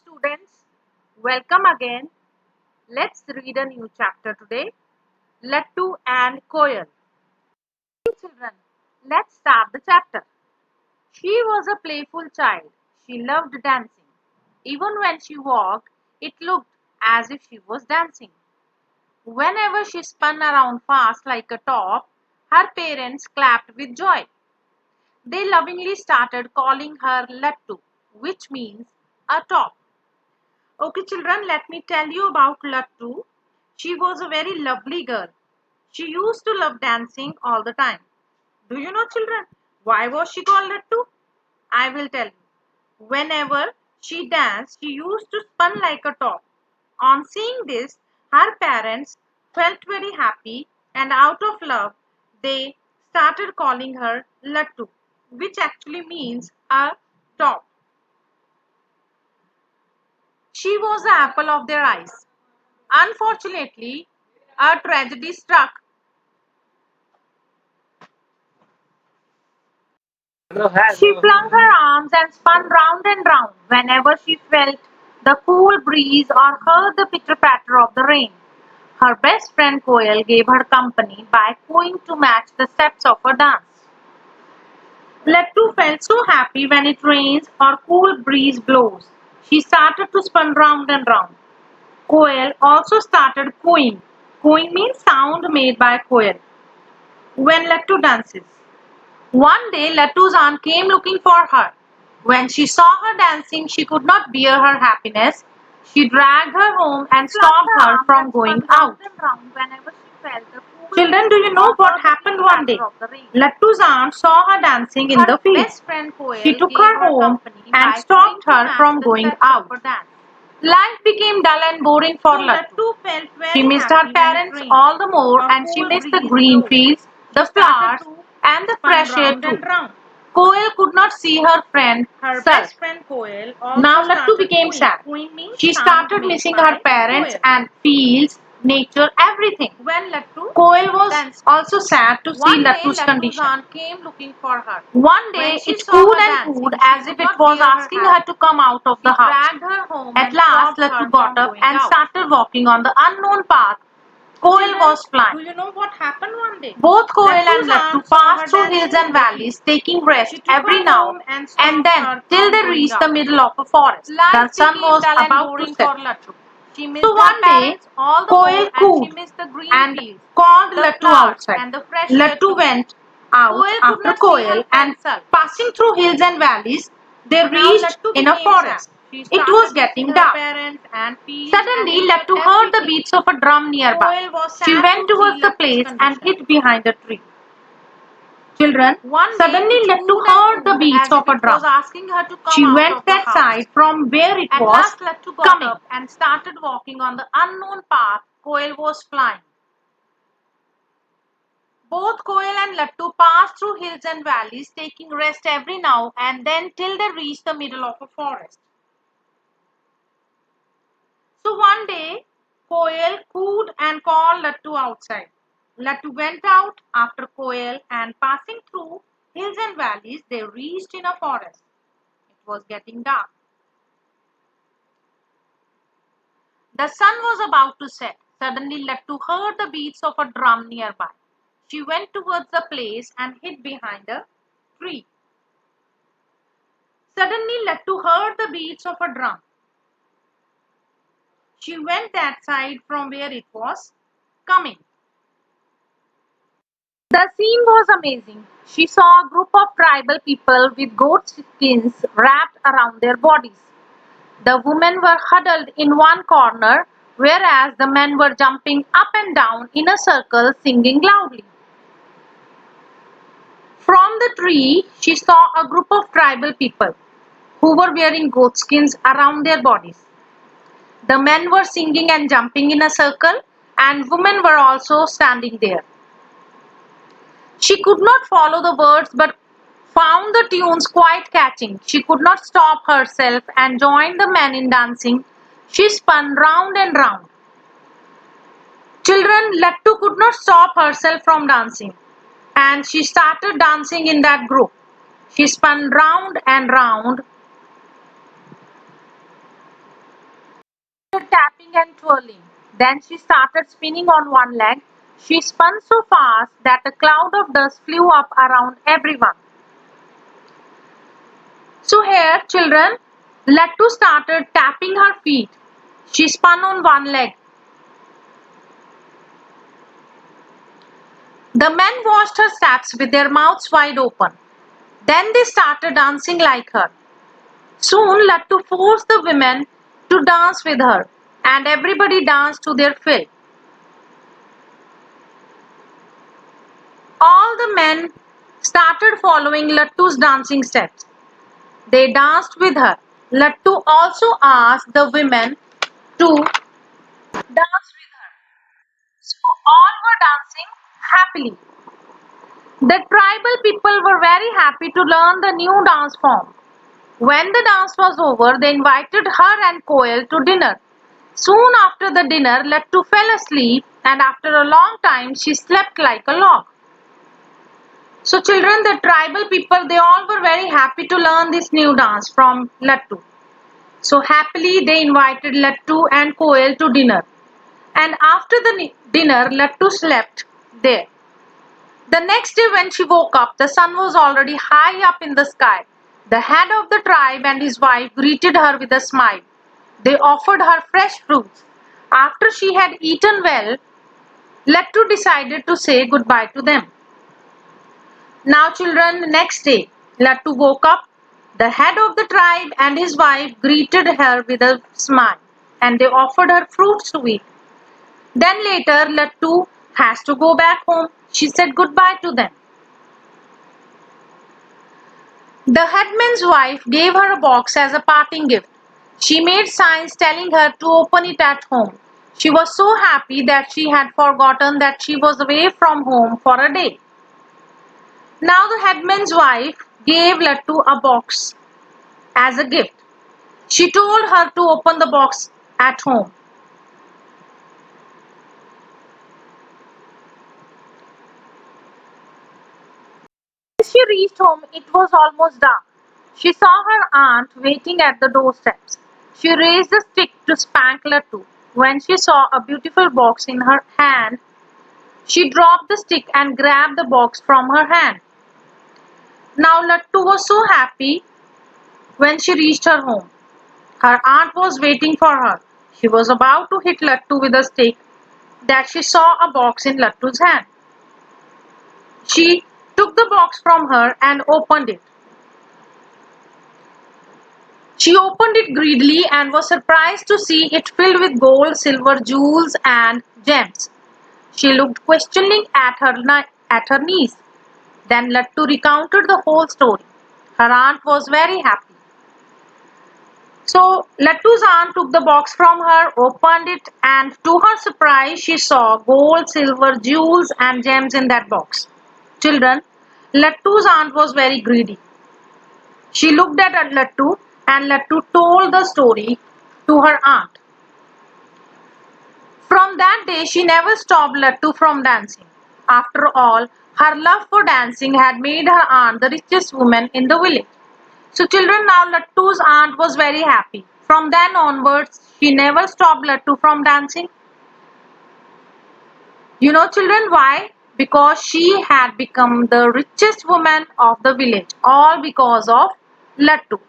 students, welcome again. Let's read a new chapter today. Lattu and Koyal. Hey children, let's start the chapter. She was a playful child. She loved dancing. Even when she walked, it looked as if she was dancing. Whenever she spun around fast like a top, her parents clapped with joy. They lovingly started calling her Lattu, which means a top. Okay, children, let me tell you about Lattu. She was a very lovely girl. She used to love dancing all the time. Do you know, children, why was she called Lattu? I will tell you. Whenever she danced, she used to spin like a top. On seeing this, her parents felt very happy and out of love, they started calling her Lattu, which actually means a top. She was the apple of their eyes. Unfortunately, a tragedy struck. She flung her arms and spun round and round whenever she felt the cool breeze or heard the pitter patter of the rain. Her best friend Koel gave her company by cooing to match the steps of her dance. Lattu felt so happy when it rains or cool breeze blows. She started to spin round and round. Koel also started cooing. Cooing means sound made by Koel when Lattu dances. One day Lattu's aunt came looking for her. When she saw her dancing, she could not bear her happiness. She dragged her home and stopped her from going out. Children, do you know what happened one day? Lattu's aunt saw her dancing in the field. She took her home and stopped her from going out. Life became dull and boring for Lattu. She missed her parents all the more and she missed the green fields, the flowers and the fresh air too. Koel could not see her friend Sir. Now Lattu became sad. She started missing her parents and fields, nature, everything. Koel was also sad to see Lattu's condition. One day it cooed and cooed as if it was asking her to come out of the house. At last Lattu got up and started walking on the unknown path. Koel was flying. Do you know what happened one day? Both Koel and Lattu passed through hills and valleys, taking rest every now and then till they reached the middle of a forest. The sun was about to set. So one day, Koel cooed and called Lattu outside. Lattu went out after Koel and passing through hills and valleys, they reached in a forest. It was getting dark. Suddenly, Lattu heard the beats of a drum nearby. She went towards the place and hid behind a tree. Children, suddenly Lattu heard the beats of a drum. She went that side from where it was coming and started walking on the unknown path Koel was flying. Both Koel and Lattu passed through hills and valleys, taking rest every now and then till they reached the middle of a forest. So one day, Koel cooed and called Lattu outside. Lattu went out after Koel and passing through hills and valleys, they reached in a forest. It was getting dark. The sun was about to set. Suddenly Lattu heard the beats of a drum nearby. She went towards the place and hid behind a tree. Suddenly Lattu heard the beats of a drum. She went that side from where it was coming. The scene was amazing. She saw a group of tribal people with goat skins wrapped around their bodies. The women were huddled in one corner, whereas the men were jumping up and down in a circle, singing loudly. From the tree, she saw a group of tribal people who were wearing goat skins around their bodies. The men were singing and jumping in a circle, and women were also standing there. She could not follow the words but found the tunes quite catching. She could not stop herself and joined the men in dancing. She spun round and round. Children, Lattu could not stop herself from dancing and she started dancing in that group. She spun round and round. tapping and twirling. Then she started spinning on one leg. She spun so fast that a cloud of dust flew up around everyone. So here, children, Lattu started tapping her feet. She spun on one leg. The men watched her steps with their mouths wide open. Then they started dancing like her. Soon Lattu forced the women to dance with her, and everybody danced to their fill. All the men started following Lattu's dancing steps. They danced with her. Lattu also asked the women to dance with her. So all were dancing happily. The tribal people were very happy to learn the new dance form. When the dance was over, they invited her and Koel to dinner. Soon after the dinner, Lattu fell asleep, and after a long time she slept like a log. So children, the tribal people, they all were very happy to learn this new dance from Lattu. So happily they invited Lattu and Koel to dinner. And after the dinner, Lattu slept there. The next day when she woke up, the sun was already high up in the sky. The head of the tribe and his wife greeted her with a smile. They offered her fresh fruits. After she had eaten well, Lattu decided to say goodbye to them. Now children, next day, Lattu woke up. The head of the tribe and his wife greeted her with a smile, and they offered her fruits to eat. Then later, Lattu has to go back home. She said goodbye to them. The headman's wife gave her a box as a parting gift. She made signs telling her to open it at home. She was so happy that she had forgotten that she was away from home for a day. Now the headman's wife gave Lattu a box as a gift. She told her to open the box at home. When she reached home, it was almost dark. She saw her aunt waiting at the doorsteps. She raised a stick to spank Lattu. When she saw a beautiful box in her hand, she dropped the stick and grabbed the box from her hand. Now Lattu was so happy when she reached her home. Her aunt was waiting for her. She was about to hit Lattu with a stick that she saw a box in Lattu's hand. She took the box from her and opened it. She opened it greedily and was surprised to see it filled with gold, silver, jewels, and gems. She looked questioningly at her niece. Then Lattu recounted the whole story. Her aunt was very happy. So Lattu's aunt took the box from her, opened it, and to her surprise, she saw gold, silver, jewels, and gems in that box. Children, Lattu's aunt was very greedy. She looked at Lattu, and Lattu told the story to her aunt. From that day, she never stopped Lattu from dancing. After all, her love for dancing had made her aunt the richest woman in the village. So children, now Lattu's aunt was very happy. From then onwards, she never stopped Lattu from dancing. You know children why? Because she had become the richest woman of the village, all because of Lattu.